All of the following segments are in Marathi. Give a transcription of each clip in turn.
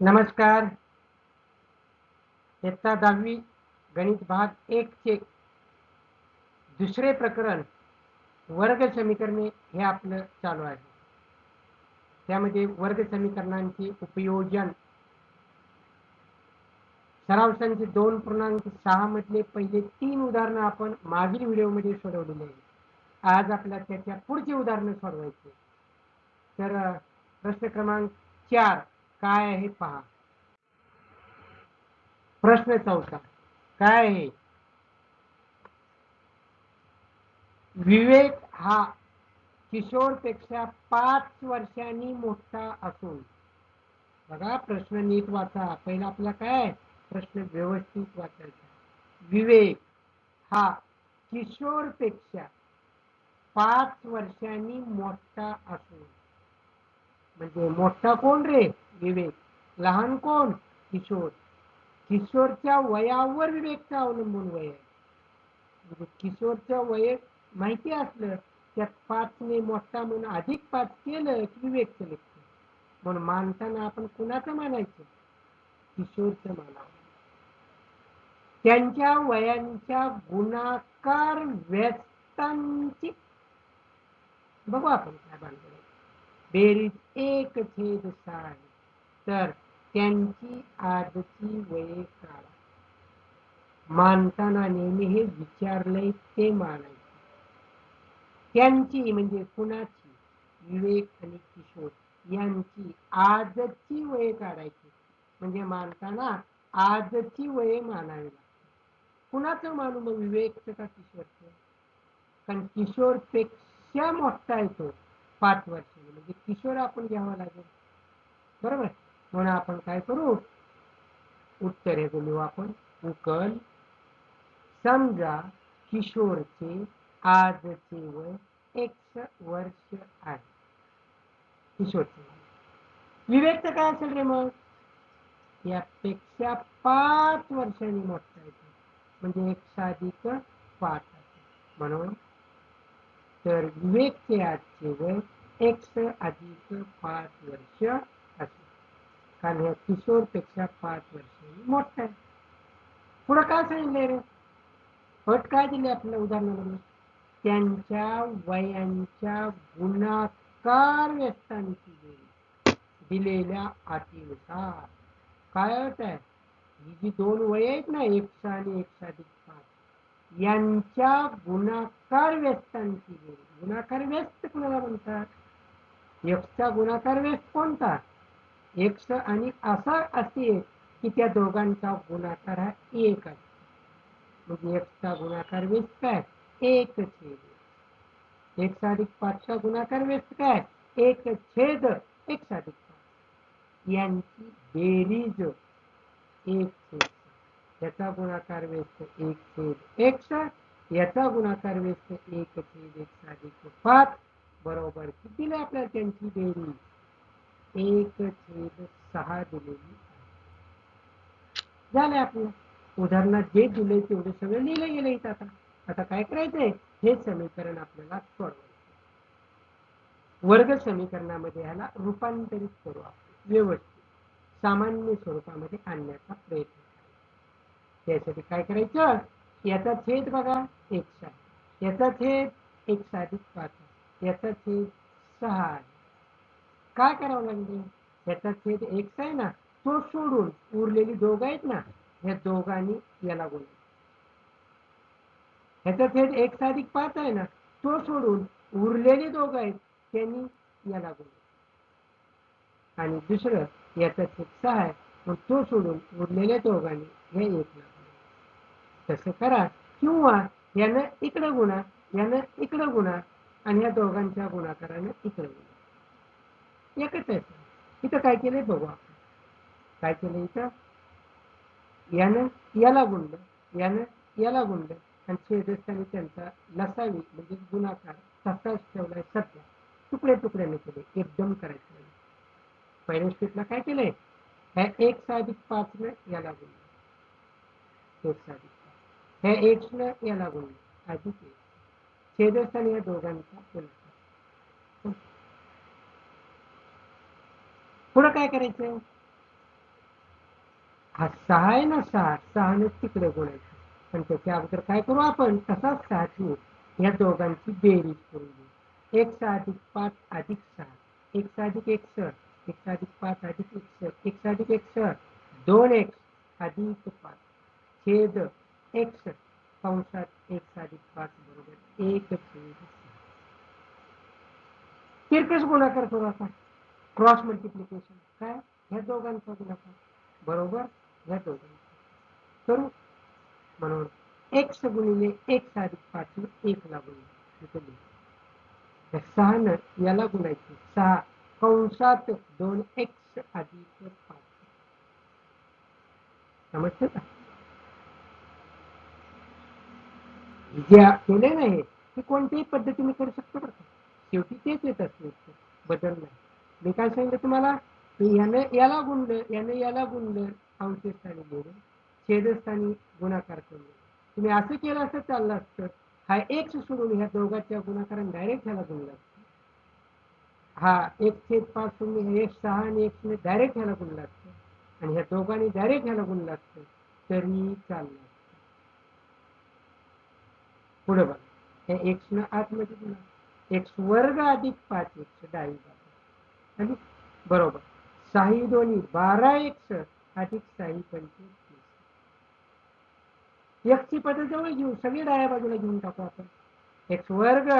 नमस्कार. इयत्ता 10वी गणित भाग 1 चे दुसरे प्रकरण वर्ग समीकरणे हे आपलं चालू आहे. त्यामध्ये वर्ग समीकरणांचे उपयोजन सराव संच 2.6 मधले पहिले 3 उदाहरणं आपण मागील व्हिडिओमध्ये सोडवलेले आहेत. आज आपल्याला त्याच्या पुढचे उदाहरणं सोडवायचे. तर प्रश्न क्रमांक 4 काय आहे पहा. प्रश्न 4 काय आहे? विवेक हा किशोरपेक्षा 5 वर्षांनी मोठा असून, बघा प्रश्न नीट वाचा. पहिला आपला काय प्रश्न व्यवस्थित वाचायचा. विवेक हा किशोरपेक्षा 5 वर्षांनी मोठा असून, म्हणजे मोठा कोण रे? विवेक. लहान कोण? किशोर. किशोरच्या वयावर विवेकचा अवलंबून वय आहे. म्हणजे किशोरचं वय माहिती असलं त्यात 5 ने मोठा म्हणून अधिक 5 केलं की विवेकचं निघतं. म्हणून मानताना आपण कुणाचं मानायचं? किशोरचं मानावं. त्यांच्या वयांच्या गुणाकार व्यस्तांची बघू आपण काय बांधले. बेरीज 1/6 आहे. तर त्यांची आजची वये काढा. मानताना नेहमी हे विचारलंय ते मानायचं. त्यांची म्हणजे कुणाची? विवेक आणि किशोर यांची आजची वये काढायची. म्हणजे मानताना आजची वये मानावी लागते. कुणाचं मानू मग, विवेकचं का किशोरचं? कारण किशोर पेक्षा मोठा आहे तो 5 वर्षांनी, म्हणजे किशोर आपण घ्यावा लागेल. बरोबर. म्हणून आपण काय करू? उत्तर हे बोलू आपण. उकल समजा किशोरचे आजचे वय x वर्ष आहे. किशोरचे विवेकचं काय असेल रे मग? यापेक्षा 5 वर्षांनी मोठा येतो, म्हणजे x+5 म्हणून तर विवेकचे आजचे वय x+5 वर्ष असेल. कारण या किशोरपेक्षा 5 वर्षांनी मोठा आहे. पुढं काय सांगितलंय रे? अट काय दिली आपल्या उदाहरणामध्ये? त्यांच्या वयांच्या गुणाकार व्यस्तांची बेरीज दिलेल्या अटीनुसार. काय अट आहे? ही जी 2 वय आहेत ना, x आणि x+5, यांच्या गुणाकार व्यस्तांची बेरीज. गुणाकार व्यस्त कुणाला म्हणतात? x चा गुणाकार व्यस्त कोणता? x आणि असा असेल की त्या दोघांचा गुणाकार हा 1 आहे. म्हणजे x चा गुणाकार व्यस्त काय? 1/. x+5 चा गुणाकार व्यस्त काय? 1/x+5. यांची बेरीज 1/. याचा गुणाकार व्यस्त 1/x, याचा गुणाकार व्यस्त 1/x+5 बरोबर कितीला आपल्याला त्यांची बेरीज? 1/6 दिलेली आहे. झालं आपलं. उदाहरणात जे दिले तेवढे सगळं लिहिलं गेलं इथं. आता काय करायचंय? हे समीकरण आपल्याला सोडवायचं. वर्ग समीकरणामध्ये ह्याला रूपांतरित करू आपण. व्यवस्थित सामान्य स्वरूपामध्ये आणण्याचा प्रयत्न करायचा. त्यासाठी काय करायचं? याचा छेद बघा x आहे, याचा छेद x+5, याचा छेद 6 आहे. काय करावं लागेल? याचा छेद x आहे ना, तो सोडून उरलेली दोघं आहेत ना, ह्या दोघांनी याला गुणाकार. ह्याचा छेद x+5 आहे ना, तो सोडून उरलेली दोघं आहेत त्यांनी याला गुणाकार. आणि दुसरं याचा छेद 6 आहे, मग तो सोडून उरलेल्या दोघांनी हे 1 ला गुणाकार. तसं करा. किंवा यानं इकडं गुणा, यानं इकडं गुणा, आणि या दोघांच्या गुणाकारानं इकडं गुणा. एकच आहे. इथं काय केलंय बघू आपण. काय केलं इथं? यानं याला गुणलं, यानं याला गुणलं, आणि छेदस्थानी त्यांचा लसावी म्हणजे गुणाकार तसाच ठेवलाय. सध्या तुकडे तुकड्याने केले, एकदम करायचं नाही. पहिल्या स्टेपला काय केलंय? ह्या x+5 न याला गुणलं, x+5, ह्या x न याला गुणलं, अधिक छेदस्थानी या दोघांचा गुणाकार. पुढं काय करायचं? हा 6 आहे ना, 6 तिकडे गुणायचं. पण त्याच्या अगोदर काय करू आपण, तसाच 6 ठेवू. या दोघांची बेरीज करून घेऊ. 1 अधिक 5 अधिक 6, 1 अधिक 1 1 अधिक 5 अधिक 1 अधिक 1 2x अधिक 5 छेद x कंसात 1 अधिक 5 बरोबर 1 छेद 6. तिरकस गुणाकार करू आता, क्रॉस मल्टिप्लिकेशन. काय, ह्या दोघांचा गुणाकार बरोबर ह्या दोघांचा करू. म्हणून x गुणिले 1 अधिक 5 1 ला गुणिले 6 याला गुणायचे 6 कंसात 2x अधिक 5. समजते का? जे केले नाही ते कोणत्याही पद्धतीने करू शकतो बरं का, शेवटी तेच येत असते, बदल नाही. मी काय सांगितलं तुम्हाला, की याने याला गुणलं, याने याला गुणलं, अंशस्थानी गेलं, छेदस्थानी गुणाकार करून. तुम्ही असं केलं असं चाललं असतं, हा एक्स सोडून ह्या दोघांच्या गुणाकाराने डायरेक्ट ह्याला गुणला असतं. हा 1/5 सोडून 6 आणि 1 डायरेक्ट ह्याला गुणला असतं, आणि ह्या दोघांनी डायरेक्ट ह्याला गुणला असतं, तरी चाललं. पुढे बघा, हे एक्स न आतमध्ये गुणा, एक्स वर्ग अधिक 5x डावी बाजू आणि बरोबर 6 दोन्ही 12x अधिक 6 25. x ची पद्धत जवळ घेऊ, सगळी डाव्या बाजूला घेऊन टाकू आपण. एक्स वर्ग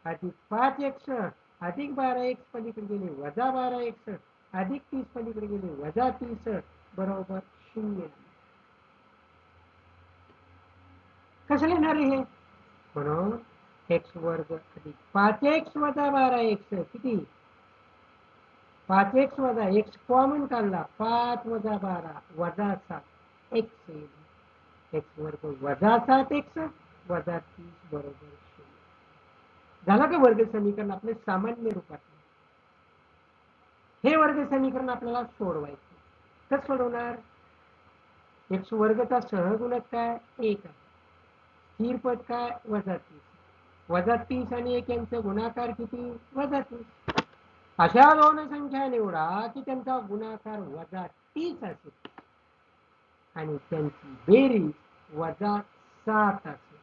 अधिक 5x अधिक 12x पलीकडे गेले वजा 12x अधिक 30 पलीकडे गेले वजा 30 बरोबर 0. कसं लिहिणार हे, म्हणून एक्स वर्ग अधिक 5x वजा 12x किती, 5x वजा x कॉमन काढला, 5 वजा 12 वजा 7 x एक्स वर्ग वजा 7x वजा 30 बरोबर 0. झाला का वर्ग समीकरण आपले सामान्य रूपात. हे वर्ग समीकरण आपल्याला सोडवायचं. कसं सोडवणार, एक्स वर्गचा सहगुणक काय 1 आहे, स्थिर पद काय वजा 30, वजा 30 आणि 1 यांचा गुणाकार किती वजा 30. अशा दोन संख्या निवडा की त्यांचा गुणाकार वजा 30 असेल आणि त्यांची बेरीज वजा 7 असेल.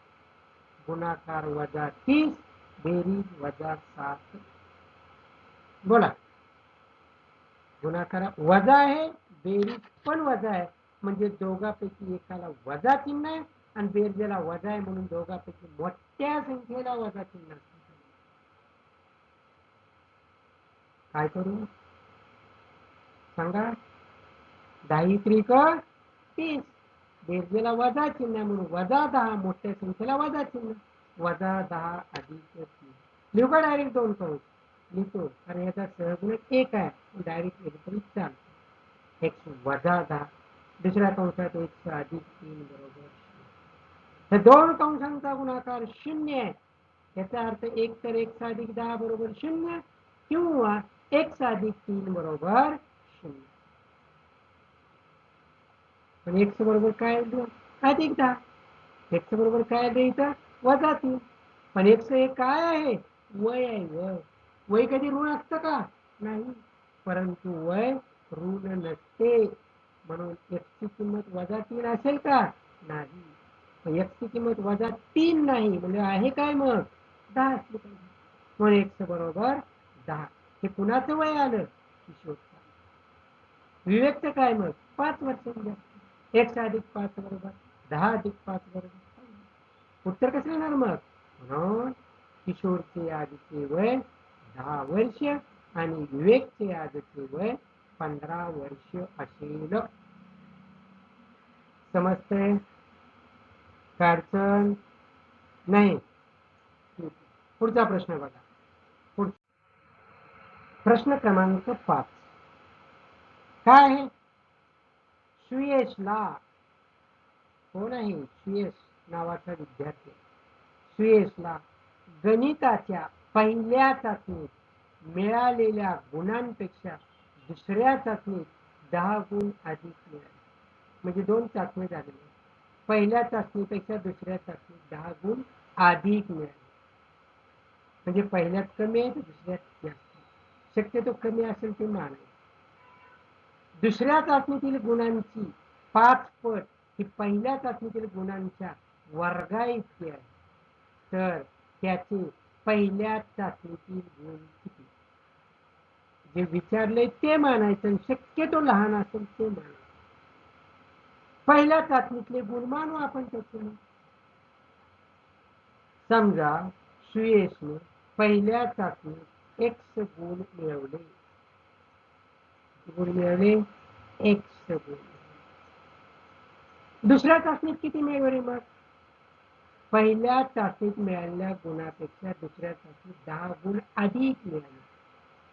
गुणाकार वजा 30, बेरीज वजा 7. बोला, गुणाकार वजा आहे, बेरीज पण वजा आहे, म्हणजे दोघांपैकी एकाला वजा चिन्ह आहे आणि बेरजेला वजा आहे, म्हणून दोघांपैकी मोठ्या संख्येला वजा चिन्ह असते. काय करू सांगा, 10 त्रिक 30, बेरजेला वजा चिन्ह म्हणून वजा 10, मोठ्या संख्येला वजा चिन्ह, वजा 10 अधिक 30. लिहू का डायरेक्ट दोन कंस, लिहितो, कारण याचा सहगुणक 1 आहे, डायरेक्ट लिहिलं तरी चालतं. एक्स वजा 10, दुसऱ्या कंसात x अधिक 3 बरोबर 0. हे दोन कंसांचा गुणाकार 0 आहे, याचा अर्थ एक तर x अधिक 10 बरोबर 0 किंवा x अधिक 3 बरोबर 0. पण x बरोबर काय अधिक 10, x बरोबर काय द्यायचं वजा 3. पण x हे काय आहे, वय आहे. वय, वय कधी ऋण असतं का, नाही, परंतु वय ऋण नसते, म्हणून x ची किंमत वजा 3 असेल का, नाही. x ची किंमत वजा 3 नाही, म्हणजे आहे काय मग 10 असली पाहिजे, म्हणून x बरोबर 10. हे कुणाचं वय आलं, किशोरचं. विवेकचं काय मग 5 वर्षांनी, x अधिक 5 बरोबर 10 अधिक 5 बरोबर. उत्तर कसं येणार मग, म्हणून किशोरचे आजचे वय 10 वर्ष आणि विवेकचे आजचे वय 15 वर्ष असेल. समजते, काय अडचण नाही. पुढचा प्रश्न बघा, प्रश्न क्रमांक 5 काय आहे, सुयशला, कोण आहे सुयश नावाचा विद्यार्थी, सुयशला गणिताच्या पहिल्या चाचणीत मिळालेल्या गुणांपेक्षा दुसऱ्या चाचणीत 10 गुण अधिक मिळाले. म्हणजे 2 चाचणी झालेल्या, पहिल्या चाचणीपेक्षा दुसऱ्या चाचणीत 10 गुण अधिक मिळाले. म्हणजे पहिल्यात कमी आहे तर दुसऱ्यात जास्त, शक्यतो कमी असेल ते मानायचं. दुसऱ्या चाचणीतील गुणांची 5 पट ही पहिल्या चाचणीतील गुणांच्या वर्गा इतकी आहे, तर त्याचे पहिल्या चाचणीतील गुण किती? जे विचारले ते मानायचं, शक्यतो लहान असेल ते मानायचं. पहिल्या चाचणीतले गुण मानू आपण त्याचे. समजा सुयशने पहिल्या चाचणीत x गुण मिळवले. गुण मिळवले x गुण. दुसऱ्या चाचणीत किती मिळवले? मग पहिल्या चाचणीत मिळालेल्या गुणापेक्षा दुसऱ्या चाचणीत 10 गुण अधिक मिळाले,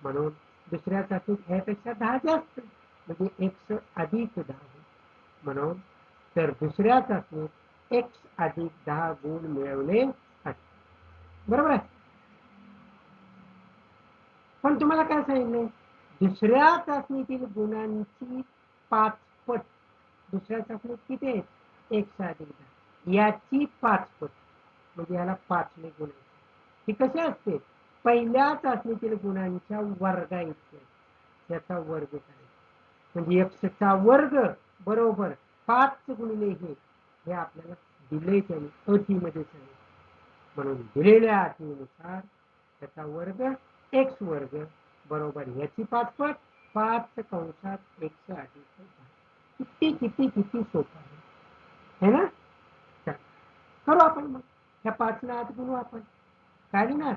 म्हणून दुसऱ्या चाचणीत ह्यापेक्षा 10 जास्त, म्हणजे x अधिक 10. म्हणून तर दुसऱ्या चाचणीत x अधिक 10 गुण मिळवले असते. बरोबर आहे. पण तुम्हाला काय सांगितलं? दुसऱ्या चाचणीतील गुणांची 5 पट. दुसऱ्या चाचणीत किती आहेत? x अधिक 10, याची 5 पट, म्हणजे याला 5 ने गुण. ही कशी असते? पहिल्या चाचणीतील गुणांच्या वर्गा इतके, त्याचा वर्ग करायचा, म्हणजे x चा वर्ग बरोबर 5 गुणिले हे आपल्याला दिले त्यांनी अटीमध्ये सांगितले. म्हणून दिलेल्या अटीनुसार त्याचा वर्ग x वर्ग बरोबर याची 5 पट, 5 कंसात x अधिक 10. किती किती किती सोपं आहे ना? करू आपण. मग ह्या 5 ना आत गुणू आपण. काय लिहिणार?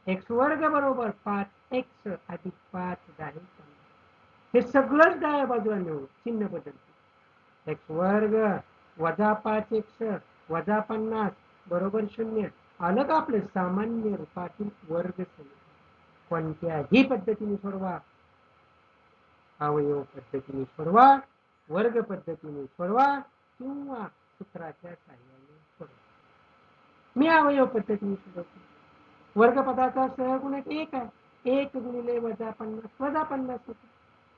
x वर्ग बरोबर 5x अधिक 5 10. हे सगळंच डाव्या बाजूला नेऊ, चिन्ह बदलते. x वर्ग वजा 5x वजा 50 बरोबर 0. आलं का आपलं सामान्य रूपातील वर्ग समीकरण? कोणत्याही पद्धतीने सोडवा, अवयव पद्धतीने सोडवा, वर्ग पद्धतीने सोडवा, किंवा सूत्राच्या साहाय्याने सोडवा. मी अवयव पद्धतीने सोडवतो. वर्गपदाचा सहगुणक 1 आहे. 1 गुणिले वजा 50 वजा 50 होतो.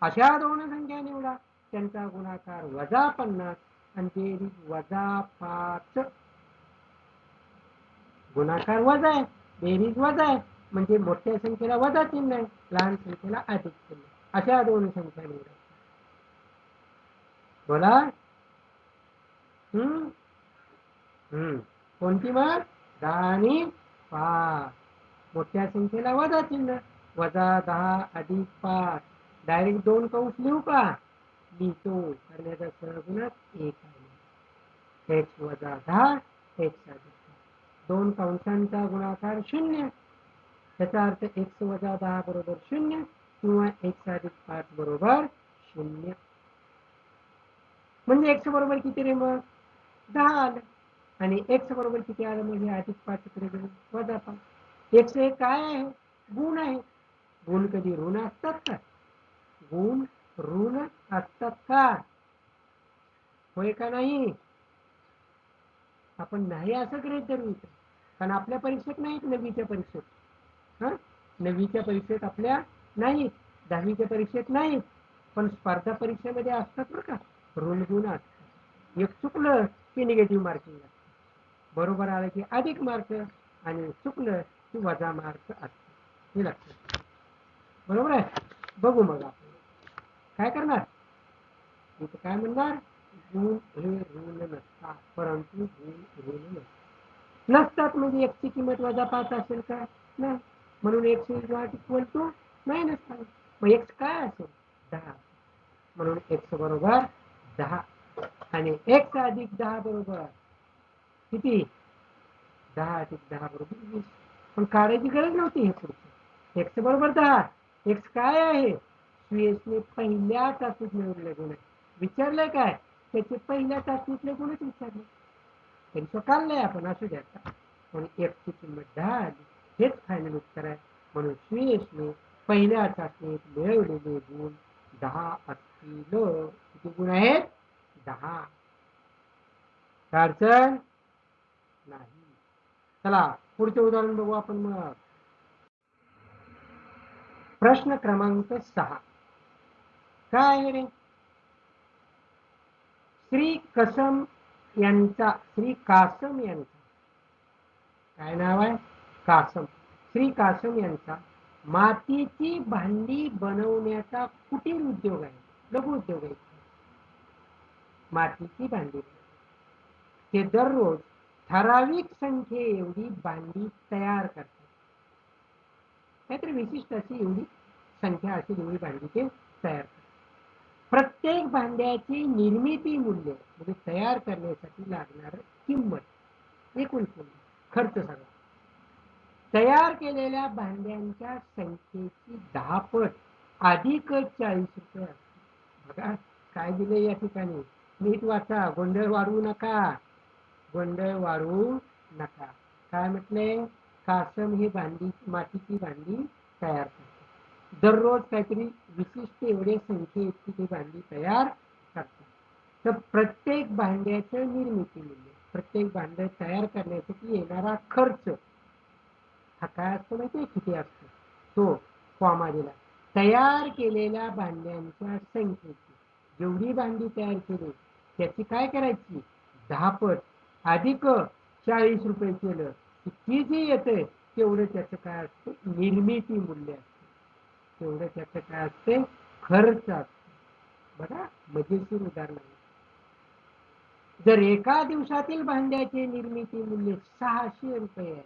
अशा दोन संख्या निवडा, त्यांचा गुणाकार वजा 50 आणि बेरीज वजा 5. गुणाकार वजा आहे, बेरीज वजा आहे, म्हणजे मोठ्या संख्येला वजा चिन्ह आहे, लहान संख्येला अधिक चिन्ह. अशा दोन संख्या निवडा. बोला. कोणती? मग 10 आणि 5. मोठ्या संख्येला वजा चिन्ह, वजा 10 अधिक 5. डायरेक्ट 2 कंस लिहू का? लिहितो, करण्याचा सहगुणक 1 आहे. x वजा 10 x अधिक 2 कंसांचा गुणाकार 0. त्याचा अर्थ x वजा 10 बरोबर 0 किंवा x अधिक 5 बरोबर 0. म्हणजे x बरोबर किती रे? मग 10 आलं. आणि x बरोबर किती आलं? म्हणजे अधिक 5 कडे गेलो, वजा 5. x हे काय आहे? गुण आहे. गुण कधी ऋण असतात का? गुण ऋण असतात का? होय का नाही? आपण नाही असं गृहीत धरू, कारण आपल्या परीक्षेत नाहीत, 9वीच्या परीक्षेत. 9वीच्या परीक्षेत आपल्या नाहीत, 10वीच्या परीक्षेत नाहीत, पण स्पर्धा परीक्षेमध्ये असतात बरं का, ऋण गुण असतात. एक चुकलं की निगेटिव्ह मार्किंग असतं, बरोबर आलं की अधिक मार्क, आणि चुकलं की वजा मार्क असतं. हे लक्षात. बरोबर आहे. बघू मग आपण काय करणार. इथं काय म्हणणार? गुण हे ऋण नसतात, परंतु गुण ऋण नसतात. म्हणजे x ची किंमत वजा 5 असेल का? नाही. म्हणून x is not equal to -5. मग x काय असेल? 10. म्हणून x बरोबर 10. आणि x अधिक 10 बरोबर किती? 10 अधिक 10 बरोबर 20. पण काढायची गरज नव्हती. हे पुढचं x बरोबर 10. x काय आहे? सुयशने पहिल्या चाचणीत मिळवलेले गुण आहे. विचारलंय काय? त्याचे पहिल्या चाचणीतले गुणच विचारले. तरी तो काढलाय आपण, असू द्या. म्हणून x ची किंमत 10 आली. हेच फायनल उत्तर आहे. म्हणून सुयशने पहिल्या चाचणीत मिळवलेले गुण 10 असतील. किती गुण आहेत? 10. अडचण नाही. चला पुढचे उदाहरण बघू आपण. मग प्रश्न क्रमांक 6 काय आहे रे? श्री कासम यांचा काय नाव आहे? कासम. श्री कासम यांचा मातीची भांडी बनवण्याचा कुटीर उद्योग आहे. लघुउद्योग आहेत. मातीची भांडी ते दररोज ठराविक संख्ये एवढी भांडी तयार करतात. काहीतरी विशिष्ट अशी एवढी संख्या अशी एवढी भांडी ते तयार करतात. प्रत्येक भांड्याची निर्मिती मूल्य म्हणजे तयार करण्यासाठी लागणार किंमत, एकूण किंमत, खर्च सगळा तयार केलेल्या भांड्यांच्या संख्येची 10 पट अधिक 40 रुपये असते. बघा काय दिले या ठिकाणी, नीट वाचा, गोंधळ वाढवू नका, गोंधळ वाढवू नका. काय म्हटले, कासम ही भांडी, मातीची भांडी तयार करते. दररोज काहीतरी विशिष्ट एवढे संख्ये इतकी ती भांडी तयार करतात. तर प्रत्येक भांड्याचं निर्मिती मूल्य, प्रत्येक भांड तयार करण्यासाठी येणारा खर्च हा काय असतो माहिती, किती असतो तो कॉमा दिला. तयार केलेल्या भांड्यांच्या संख्येची, जेवढी भांडी तयार केली त्याची काय करायची 10 पट अधिक 40 रुपये केलं की जे येते तेवढं त्याचं काय असते निर्मिती मूल्य असते, तेवढं त्याचं काय असते खर्च असतो. बघा मजेशीर उदाहरण आहे. जर एका दिवसातील भांड्याचे निर्मिती मूल्य 600 रुपये आहे,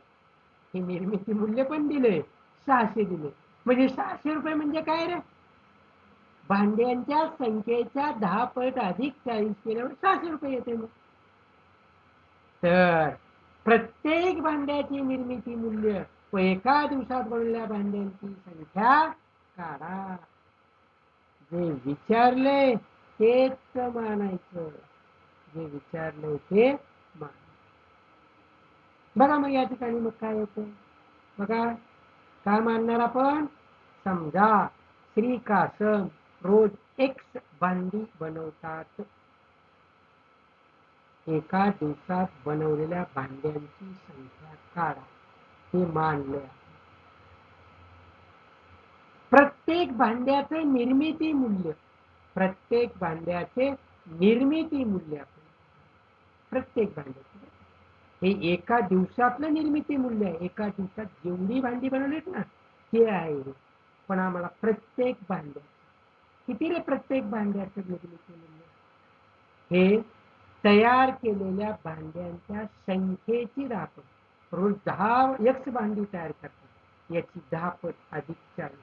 हे निर्मिती मूल्य पण दिले 600 दिले, म्हणजे 600 रुपये म्हणजे काय रे, भांड्यांच्या संख्येच्या 10 पट अधिक 40 केल्यावर 600 रुपये येते. मग तर प्रत्येक भांड्याची निर्मिती मूल्य व एका दिवसात बनवलेल्या भांड्यांची संख्या काढा. जे विचारले तेच मानायचं, जे विचारले ते मान. बघा मग या ठिकाणी मग काय येतं बघा, काय मानणार आपण, समजा श्री कासम रोज एक्स भांडी बनवतात. एका दिवसात बनवलेल्या भांड्यांची संख्या काढा, हे मानले. प्रत्येक भांड्याचे निर्मिती मूल्य, प्रत्येक भांड्याचे निर्मिती मूल्य, प्रत्येक भांड्याचे हे एका दिवसातलं निर्मिती मूल्य आहे. एका दिवसात जेवढी भांडी बनवलीत ना ते आहे. पण आम्हाला प्रत्येक भांड्या किती रे, प्रत्येक भांड्याचं निर्मिती मूल्य हे तयार केलेल्या भांड्यांच्या संख्येची राखण. रोज 10 एक्स भांडी तयार करतात, याची 10 पट अधिक 40,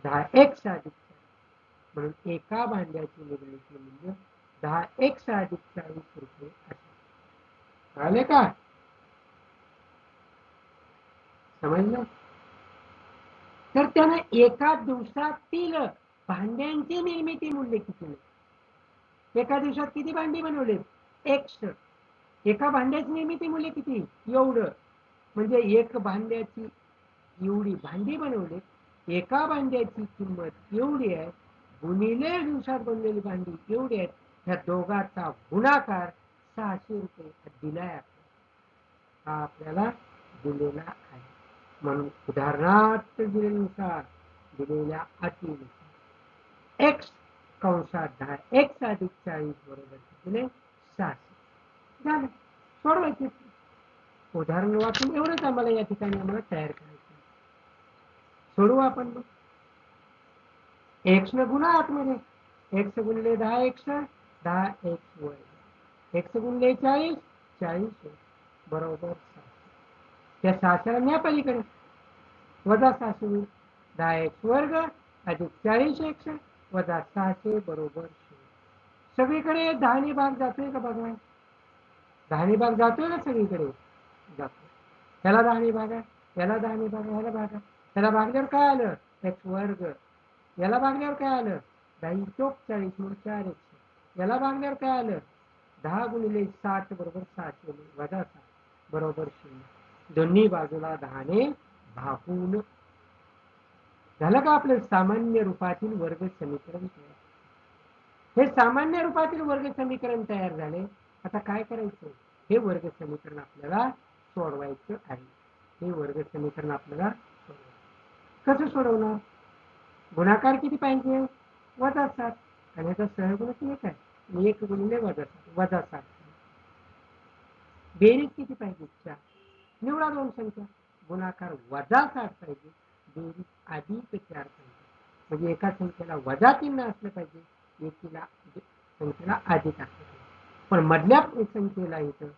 10 एक्स अधिक 40, म्हणून एका भांड्याची निर्मिती मूल्य 10 एक्स अधिक 40 रुपये असे. कळले का, समजलं. तर त्यानं एका दिवसातील भांड्यांची निर्मिती मूल्य किती, एका दिवसात किती भांडी बनवले एक्स, एका भांड्याची निर्मिती मूल्य किती एवढं, म्हणजे एक भांड्याची एवढी भांडी बनवले, एका भांड्याची किंमत एवढी आहे, गुणिले दिवसात बनलेली भांडी एवढी आहे, ह्या दोघांचा गुणाकार 600 रुपये दिलाय, हा आपल्याला दिलेला आहे. म्हणून उदाहरणार्थ दिलेनुसार, दिलेल्या अटीनुसार एक्स कंसात 10 एक्स अधिक 40 बरोबर दिले 600. झालं, सोडवायचे. उदाहरण वाचून एवढंच आम्हाला या ठिकाणी आम्हाला तयार करायचं. सोडवू आपण मग. एक्स न गुणा आतमध्ये, एक्स गुणले 10 एक्स 10 एक्स वर्ग, एक्स गुणले 40 40 बरोबर 600. त्या 600 न्या पलीकडे वजा 600 होईल, 10 एक्स वर्ग अधिक 40 एक्स वजा 600 बरोबर 0. सगळीकडे 10 ने भाग जातोय का बघा, 10 ने भाग जातोय का सगळीकडे जातो. त्याला 10 ने भागा, याला 10 ने भागा, ह्याला भागा, त्याला भागल्यावर काय आलं एक्स वर्ग, याला भागल्यावर काय आलं 10 चौक 40 म्हणून 4 एक्स, याला भागल्यावर काय आलं 10 गुणिले 60 बरोबर 600 वजा 7 बरोबर 0. दोन्ही बाजूला 10 ने भागून. झालं का आपलं सामान्य रूपातील वर्ग समीकरण तयार. हे सामान्य रूपातील वर्ग समीकरण तयार झाले. आता काय करायचं, हे वर्ग समीकरण आपल्याला सोडवायचं आहे. हे वर्ग समीकरण आपल्याला कसं सोडवणार, गुणाकार किती पाहिजे वजा 7, आणि याचा सहगुणक 1 आहे, 1 गुणिले वजा 7. बेरीज किती पाहिजे 4, निवडा दोन संख्या, गुणाकार वजा 7 पाहिजे, बेरीज अधिक 4 पाहिजे. म्हणजे एका संख्येला वजा चिन्ह असलं पाहिजे, एकीला संख्येला अधिक असलं पाहिजे. पण मधल्या संख्येला इथं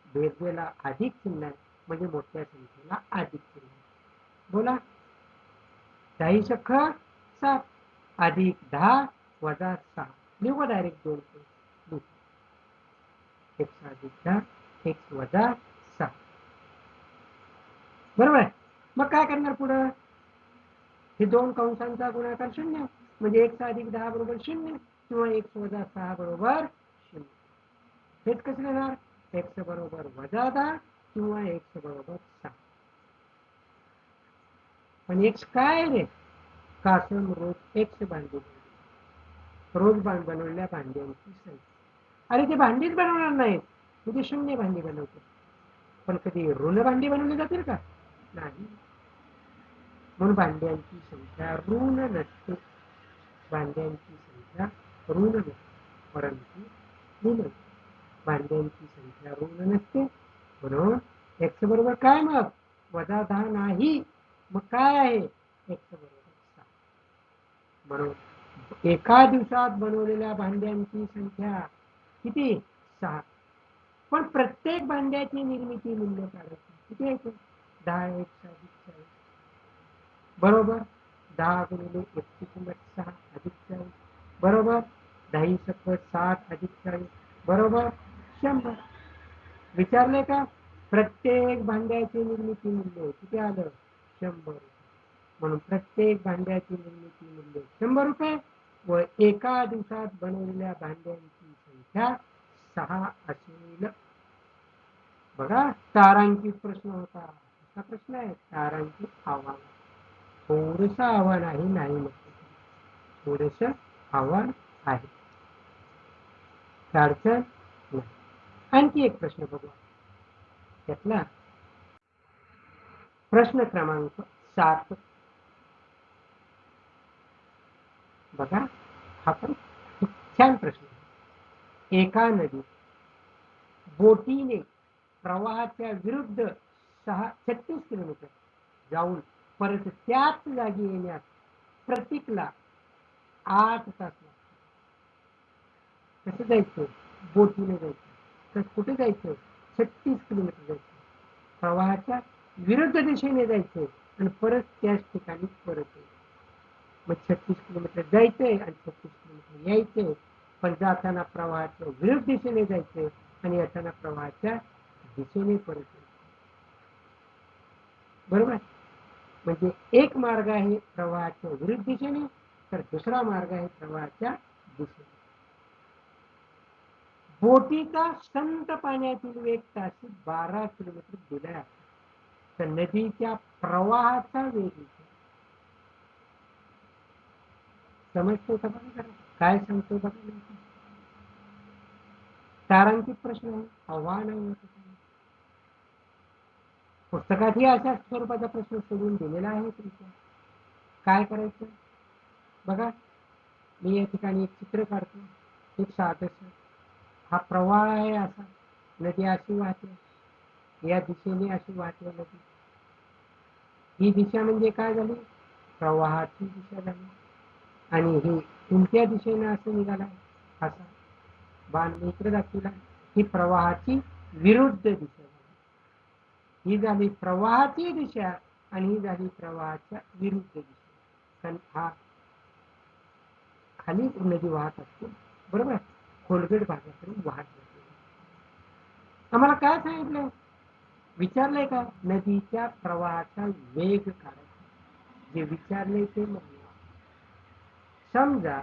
बेरजेला अधिक चिन्ह आहे, म्हणजे मोठ्या संख्येला अधिक चिन्ह आहे. बोला, 10 सख 7 अधिक 10 वजा 6 लिहू डायरेक्ट 2 x अधिक 10 x वजा 6. बरोबर आहे. मग काय करणार पुढं, हे 2 कंसांचा गुणाकार 0 म्हणजे x अधिक 10 बरोबर 0 किंवा x वजा 6 बरोबर 0. हेच कसं लिहिणार, x बरोबर वजा 10 किंवा x बरोबर 6. पण x काय रे, कासम रोज x भांडी रोज बनवलेल्या भांड्यांची संख्या. अरे ते भांडीच बनवणार नाहीत, म्हणजे 0 भांडी बनवते. पण कधी ऋण भांडी बनवली जातील का, नाही. म्हणून भांड्यांची संख्या ऋण नसते, भांड्यांची संख्या ऋण नसते, परंतु ऋण भांड्यांची संख्या ऋण नसते. म्हणून x बरोबर काय, मग वजा 10 नाही, मग काय आहे, x बरोबर 6. म्हणून एका दिवसात बनवलेल्या भांड्यांची संख्या किती, 6. पण प्रत्येक भांड्याची निर्मिती मूल्य काढायची, किती आहे, 10 x अधिक 40 बरोबर 10 गुणिले 1 ची किंमत 6 अधिक 40 बरोबर 10 सकट 7 अधिक 40 बरोबर 100. विचारले का, प्रत्येक भांड्याची निर्मिती मूल्य किती आलं, 100. म्हणून प्रत्येक भांड्याची निर्मिती मूल्य 100 रुपये व एका दिवसात बनवलेल्या भांड्यांची संख्या 6 असेल. बघा, तारांकित प्रश्न होता. असा प्रश्न आहे, तारांकित आव्हान. थोडस आव्हान आहे, नाही म्हटलं, थोडस आव्हान आहे, अडचण नाही. आणखी एक प्रश्न बघू त्यातला, प्रश्न क्रमांक 7. बघा, हा पण छान प्रश्न. एका नदीत बोटीने प्रवाहाच्या विरुद्ध 36 किलोमीटर जाऊन परत त्याच जागी येण्यास प्रतीकला 8 तास लागतात. कसं जायचं, बोटीने जायचं. तर कुठे जायचं, 36 किलोमीटर जायचं, प्रवाहाच्या विरुद्ध दिशेने जायचं आणि परत त्याच ठिकाणी परत यायचं. मग 36 किलोमीटर जायचंय आणि 36 किलोमीटर यायचंय. पण जाताना प्रवाहाच्या विरुद्ध दिशेने जायचंय आणि येताना प्रवाहाच्या दिशेने परत यायचं. बरोबर, म्हणजे एक मार्ग आहे प्रवाहाच्या विरुद्ध दिशेने, तर दुसरा मार्ग आहे प्रवाहाच्या दिशेने. बोटीचा संत पाण्यातील वेग ताशी 12 किलोमीटर दिला आहे. तर नदीच्या प्रवाहाचा वेग समजतो का, काय सांगतो बघा. तारांकित प्रश्न आहे, आव्हान आहे. पुस्तकातही अशा स्वरूपाचा प्रश्न सोडून दिलेला आहे तुमच्या. काय करायचं बघा, मी या ठिकाणी एक चित्र काढतो. एक साधस, हा प्रवाह आहे, असा नदी अशी वाहते, या दिशेने अशी वाहते नदी. ही दिशा म्हणजे काय झाली, प्रवाहाची दिशा झाली. आणि ही कोणत्या दिशेने असं निघाला, असा बाण मी इकडे दाखवला, ही प्रवाहाची विरुद्ध दिशा झाली. ही झाली प्रवाहाची दिशा आणि ही झाली प्रवाहाच्या विरुद्ध दिशा. कारण हा खाली नदी वाहत असते, बरोबर, खोलगट भागाकडे वाहत जाते. आम्हाला काय सांगितलं, विचारलंय का, नदीच्या प्रवाहाचा वेग काढायचा. जे विचारले ते म्हणून, समजा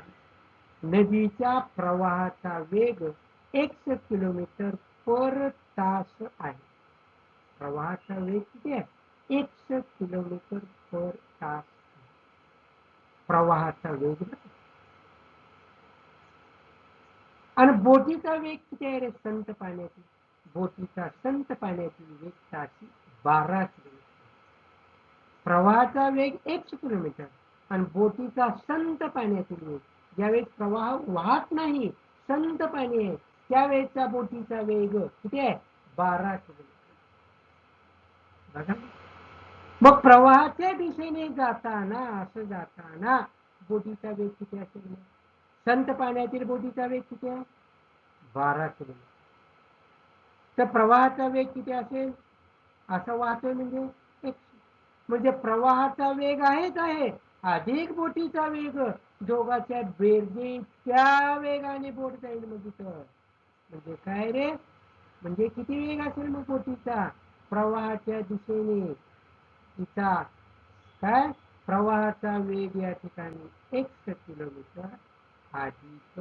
नदीच्या प्रवाहाचा वेग 1 किलोमीटर पर तास आहे. प्रवाहाचा वेग किती आहे, 1 किलोमीटर पर तास. प्रवाहाचा वेग. आणि बोटीचा वेग किती आहे रे, संत पाण्याची, बोटीचा संत पाण्यातील वेग ताशी 12 किलोमीटर. प्रवाहाचा वेग 1 किलोमीटर आणि बोटीचा संत पाण्यातील वेग, ज्यावेळेस प्रवाह वाहत नाही, संत पाणी आहे, त्यावेळेचा बोटीचा वेग किती आहे, 12 किलोमीटर. बघा, मग प्रवाहाच्या दिशेने जाताना, असं जाताना बोटीचा वेग किती असेल? संत पाण्यातील बोटीचा वेग किती आहे? 12 किलोमीटर. तर प्रवाहाचा वेग किती असेल? असं वाहतोय म्हणजे म्हणजे प्रवाहाचा वेग आहेच आहे अधिक बोटीचा वेग, दोघांच्या बेरजे त्या वेगाने बोट जाईल. म्हणजे काय रे? म्हणजे किती वेग असेल मग बोटीचा? प्रवाहाच्या दिशेने तिचा काय प्रवाहाचा वेग या ठिकाणी 1 किलोमीटर अधिक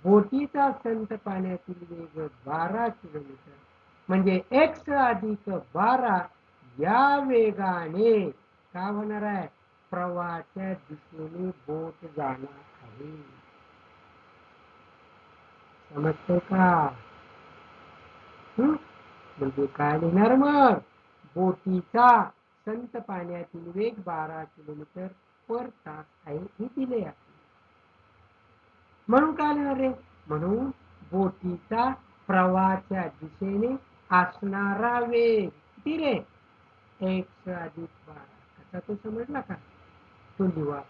बोटीचा संत पाण्यातील वेग 12 किलोमीटर, म्हणजे x अधिक 12 या वेगाने काय होणार आहे? प्रवाहाच्या दिशेने बोट जाणार आहे. समजते का? म्हणजे काय लिहिणार मग? बोटीचा संत पाण्यातील वेग 12 किलोमीटर पर तास आहे हे दिले आहे. म्हणून काय लिहिणार रे? म्हणून बोटीचा प्रवाहाच्या दिशेने असणारा वेग किती रे? 1 अधिक 12. कसा तो समजला का? तो लिहा.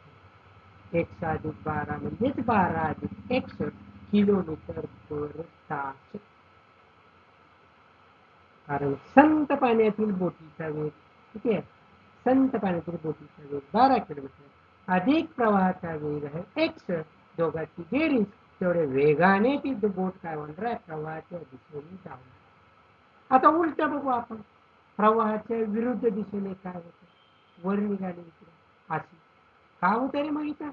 1 अधिक 12 म्हणजेच 12 अधिक 1 किलोमीटर पर तास. कारण संत पाण्यातील बोटीचा वेग किती आहे? संत पाण्यातील बोटीचा वेग 12 किलोमीटर अधिक प्रवाहाचा वेग आहे 1. दोघांची बेरीज तेवढे वेगाने ती बोट काय होणार आहे? प्रवाहाच्या दिशेने जाणार. आता उलट बघू आपण. प्रवाहाच्या विरुद्ध दिशेने काय होतं? वर निघाले इकडे अशी का होत रे? मग इथं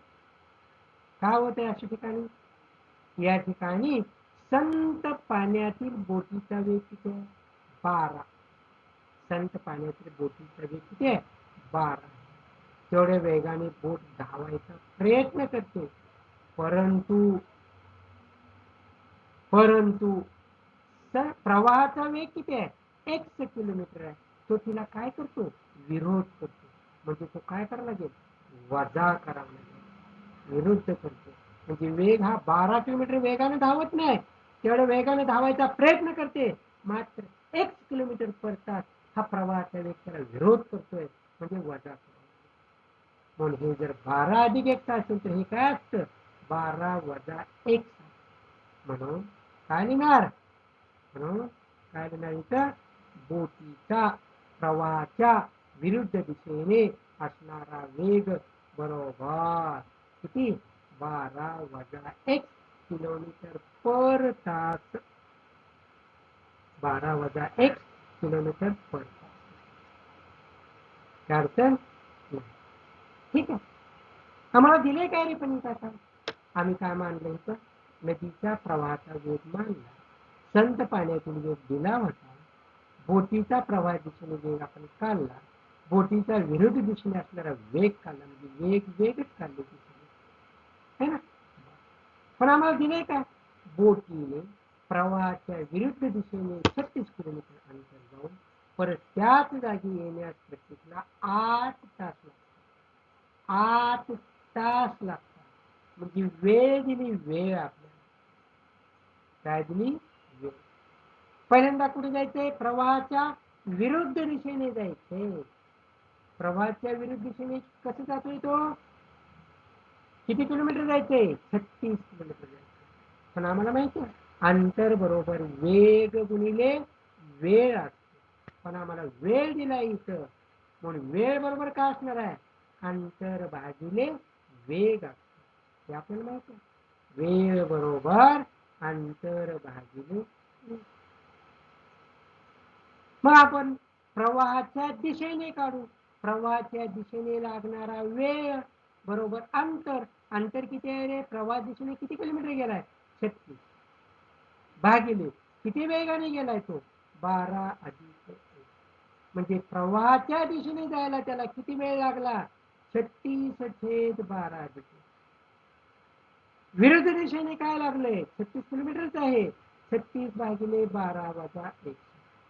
काय होत आहे अशा ठिकाणी? या ठिकाणी संत पाण्यातील बोटीचा वेग किती आहे? 12. संत पाण्यातील बोटीचा वेग किती आहे? 12. तेवढ्या वेगाने बोट धावायचा प्रयत्न करते, परंतु प्रवाहाचा वेग किती आहे? 1 किलोमीटर आहे. तो तिला काय करतो? विरोध करतो. म्हणजे तो काय करायला लागेल? वजा करावा लागेल, विरुद्ध करतो. म्हणजे वेग हा 12 किलोमीटर वेगाने धावत नाही, तेवढ्या वेगाने धावायचा प्रयत्न करते, मात्र 1 किलोमीटर पर तास हा प्रवाहाचा वेग त्याला विरोध करतोय, म्हणजे वजा करतो. म्हणून हे जर 12 अधिक 1 असेल तर हे काय असतं? 12 वजा 1. म्हणून काय लिहिणार? म्हणून काय लिहिणार इथं? बोटीचा प्रवाहाच्या विरुद्ध दिशेने असणारा वेग बरोबर किती? 12 वजा 1 किलोमीटर पर तास. 12 वजा 1 किलोमीटर पर तास. काय अडचण? ठीक आहे. आम्हाला दिले काय रे पण इथं? आम्ही काय मानलं होतं? नदीच्या प्रवाहाचा वेग मानला, संत पाण्यातील वेग दिला होता, बोटीचा प्रवाह दिशेने वेग आपण काढला, बोटीचा विरुद्ध दिशेने असणारा वेग काढला, म्हणजे वेगच काढले दिशेने, है ना? पण आम्हाला दिले काय? बोटीने प्रवाहाच्या विरुद्ध दिशेने 36 किलोमीटर अंतर जाऊन परत त्याच जागी येण्यास प्रत्येकाला 8 तास लागतात. 8 तास लागतात. म्हणजे वेळ दिली, वेळ आपल्याला काय दिली? वेळ. पहिल्यांदा कुठे जायचंय? प्रवाहाच्या विरुद्ध दिशेने जायचंय. प्रवाहाच्या विरुद्ध दिशेने कसं जातोय तो? किती किलोमीटर जायचंय? 36 किलोमीटर जायचंय. पण आम्हाला माहिती आहे अंतर बरोबर वेग गुणिले वेळ असतो, पण आम्हाला वेळ दिला इथं, म्हणून वेळ बरोबर काय असणार आहे? अंतर भागिले वेग असतो. हे आपल्याला माहिती आहे. वेळ बरोबर अंतर भागिले. मग आपण प्रवाहाच्या दिशेने काढू. प्रवाहाच्या दिशेने लागणारा वेळ बरोबर अंतर. अंतर किती आहे रे? प्रवाह दिशेने किती किलोमीटर गेलाय? 36 भागिले किती वेगाने गेलाय तो? 12 अधिक 1. म्हणजे प्रवाहाच्या दिशेने जायला त्याला किती वेळ लागला? 36/12 अधिक 1. विरुद्ध दिशेने काय लागले? 36 किलोमीटरच आहे. 36 भागिले 12 वजा 1.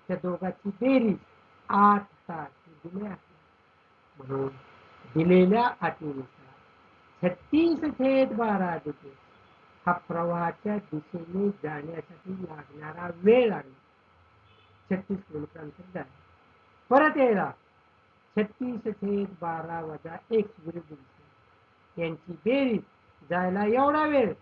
त्या दोघांची बेरीज 8 तास दिले आहे. म्हणून दिलेल्या अटीनुसार 36/12 अधिक 1 हा प्रवाहाच्या दिशेने जाण्यासाठी लागणारा वेळ लागला. 36 किलोमीटर अंतर जाणे. परत यायला 36/12 वजा 1 विरुद्ध दिशेने यांची बेरीज, जायला एवढा वेळ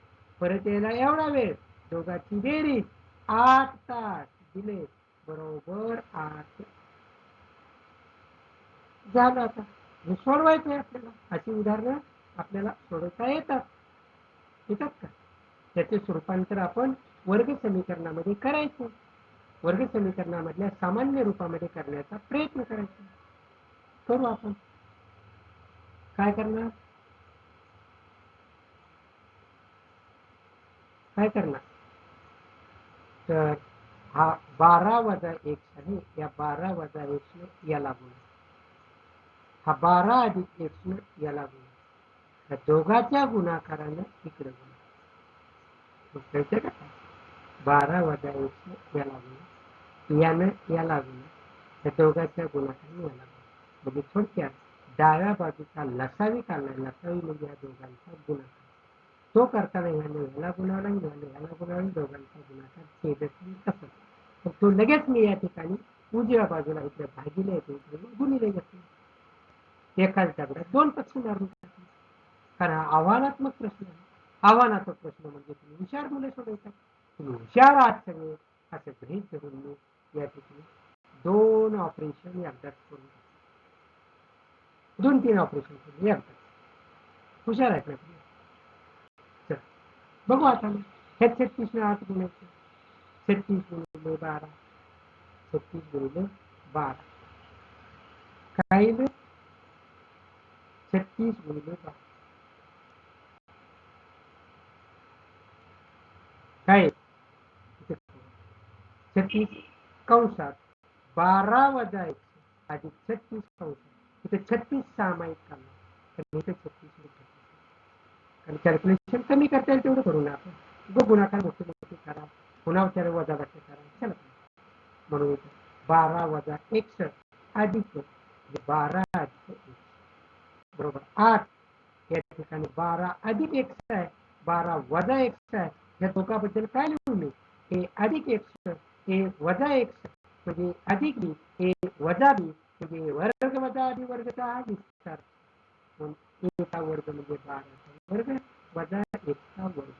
परत यायला एवढा वेळ, दोघांची बेरीज 8 तास दिले, बरोबर 8 झालं. आता हे सोडवायचं आहे आपल्याला. अशी उदाहरणं आपल्याला सोडवता येतात का? त्याचे रूपांतर आपण वर्ग समीकरणामध्ये करायचं. वर्ग समीकरणामधल्या सामान्य रूपामध्ये करण्याचा प्रयत्न करायचा. करू आपण. काय करणार? तर हा 12 वजा 1 आहे, या 12 वजा 1 याला गुणा, हा 12 अधिक 1 याला गुणा, या दोघांच्या गुणाकारानं इकडे गुणा. कळते का? 12 वजा 1 याला गुणा, यानं याला गुणा, या दोघांच्या गुणाकारानं याला गुणा. म्हणजे थोडक्यात डाव्या बाजूचा लसावी काढला, लसावी म्हणजे या दोघांचा गुणाकार. तो करताना ह्याने ह्याला गुणावला, ह्याने ह्याला गुणावला, दोघांचा गुणाकार छेदक कसं. तो लगेच मी या ठिकाणी उजव्या बाजूला इकडे भागीले येते, इकडे गुणिले घेतले. एकाच दगडात 2 पक्षी मारून टाकले. कारण आव्हानात्मक प्रश्न आहे. आव्हानात्मक प्रश्न म्हणजे तुम्ही हुशार मुले सोडवतात. तुम्ही हुशार आहात सगळे असं गृहीत धरून मी या ठिकाणी 2 ऑपरेशन एकदाच करून 2-3 ऑपरेशन करून एकदाच. हुशार आहेत ना तुम्ही. बघू आता मी हे 36 ने 8 गुणायचं. 36 गुणिले 12, 36 गुणिले 12 काय येईल? 36 गुणिले 12 काय? 36 कंसात 12 वजा 1 अधिक 36 कंसात, इथे 36 सामायिक काढला, तर इथे 36 आणि कॅल्क्युलेशन कमी करता येईल तेवढं करू ना आपण. गुणाकार मोठे मोठे करा, पुन्हा त्याला वजा बाकी करा, चला. म्हणून 12 वजा 1 अधिक 12 अधिक 1 बरोबर 8. या ठिकाणी 12 अधिक 1 आहे, 12 वजा 1 आहे. या दोघांबद्दल काय लिहू मी? हे अधिक 1 हे वजा 1 म्हणजे अधिक बी, हे वजा बी म्हणजे वर्ग वजा बी वर्गचा हा विस्तार. एका वर्ग म्हणजे 12 वर्ग वजा 1 वर्ग.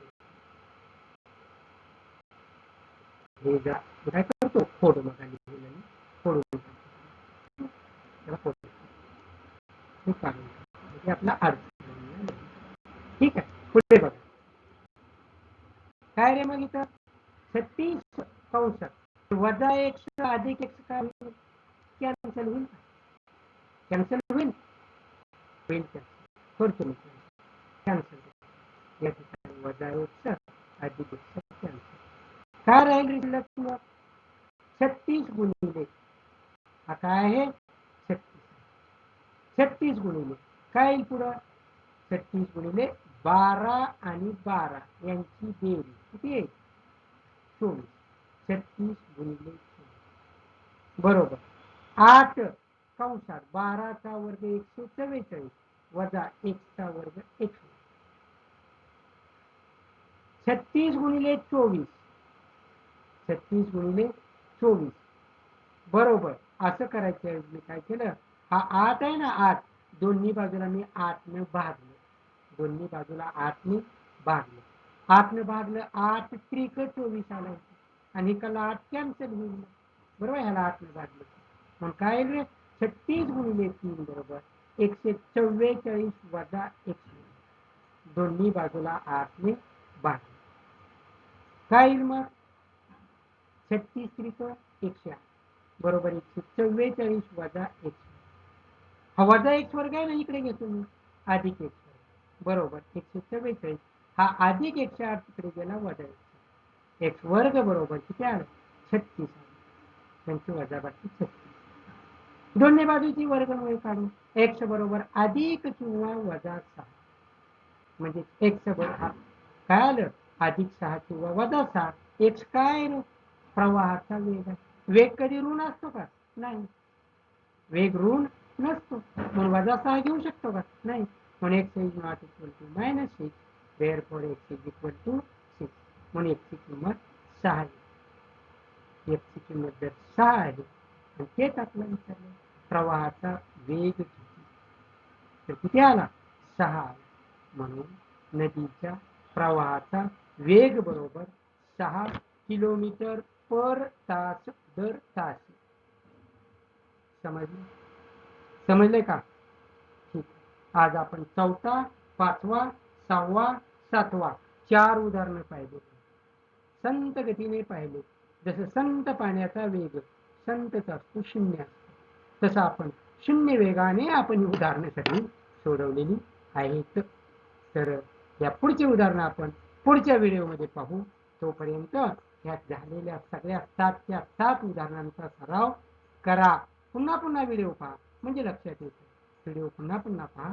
हे जा काय करतो? फोड मग फोडून त्याला फोडतो. हे काढून म्हणजे आपला अर्थ. ठीक आहे, पुढे बघा काय रे मग इथं 36 कंसात वजा 1 अधिक 1 काय होईल? कॅन्सल होईल. कॅन्सल होईल होईल कॅन्सल कॅन्सल. या ठिकाणी वजा 1 अधिक 1 कॅन्सल. काय राहील शिल्लक? 36 गुणिले हा काय आहे? 36 गुणिले काय येईल पुढं? 36 गुणिले 12 आणि 12 यांची बेरीज किती आहे? 24. 36 गुणिले 24 बरोबर 8 कंसात 12चा वर्ग 144 वजा 1चा वर्ग 1. 36 गुणिले 24, 36 गुणिले 24 बरोबर. असं करायचं. मी काय केलं, हा 8 आहे ना, 8 दोन्ही बाजूला मी 8 ने भागलं, दोन्ही बाजूला 8 ने भागलं, 8 ने भागलं 8 त्रिक 24 आलं आणि इकडला 8 कॅन्सल होईल बरोबर. ह्याला 8 ने भागलं मग काय रे? 36 गुणिले 3 बरोबर 144 वजा 1. दोन्ही बाजूला 8 ने भागलं काय येईल मग? 36 त्रिक 108 बरोबर 144 वजा 1. हा वजा 1 वर्ग आहे ना, इकडे घेतो मी अधिक 1 वर्ग बरोबर 144. हा अधिक 108 तिकडे गेला वजा 1 x वर्ग बरोबर किती आलं? 36 त्यांची वजाबाकी 36. दोन्ही बाजूची वर्गमूळ काढू. x बरोबर अधिक किंवा वजा 6 म्हणजे x बरोबर काय आलं? अधिक 6 किंवा वजा 6. x काय? प्रवाहाचा वेग आहे. वेग कधी ऋण असतो का? नाही. वेग ऋण नसतो म्हणून वजा 6 घेऊ शकतो का? नाही. म्हणून x is not equal to -6. therefore x is equal to 6. म्हणून x ची किंमत 6 आहे. x ची किंमत जर 6 आहे आणि तेच आपल्याला विचारलं प्रवाहाचा वेग किती, तर किती आला? 6 आला. म्हणून नदीच्या प्रवाहाचा वेग बरोबर 6 किलोमीटर पर तास दर तास. समजले का? ठीक. आज आपण चौथा, पाचवा, 6वा, 7वा 4 उदाहरणं पाहिले. संत गतीने पाहिले. जसं संत पाण्याचा वेग संतचा असतो 0 असतो, तसं आपण 0 वेगाने आपण उदाहरणं सगळी सोडवलेली आहेत. तर या पुढचे उदाहरण आपण पुढच्या व्हिडिओमध्ये पाहू. तोपर्यंत यात झालेल्या सगळ्या 7च्या 7 उदाहरणांचा सराव करा. पुन्हा पुन्हा व्हिडिओ पहा म्हणजे लक्षात येतं. व्हिडिओ पुन्हा पुन्हा पहा.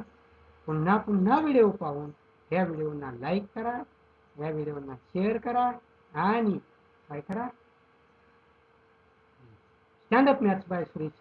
पुन्हा पुन्हा व्हिडिओ पाहून या व्हिडिओना लाईक करा, या व्हिडिओना शेअर करा आणि काय करा, stand up maths by Suresh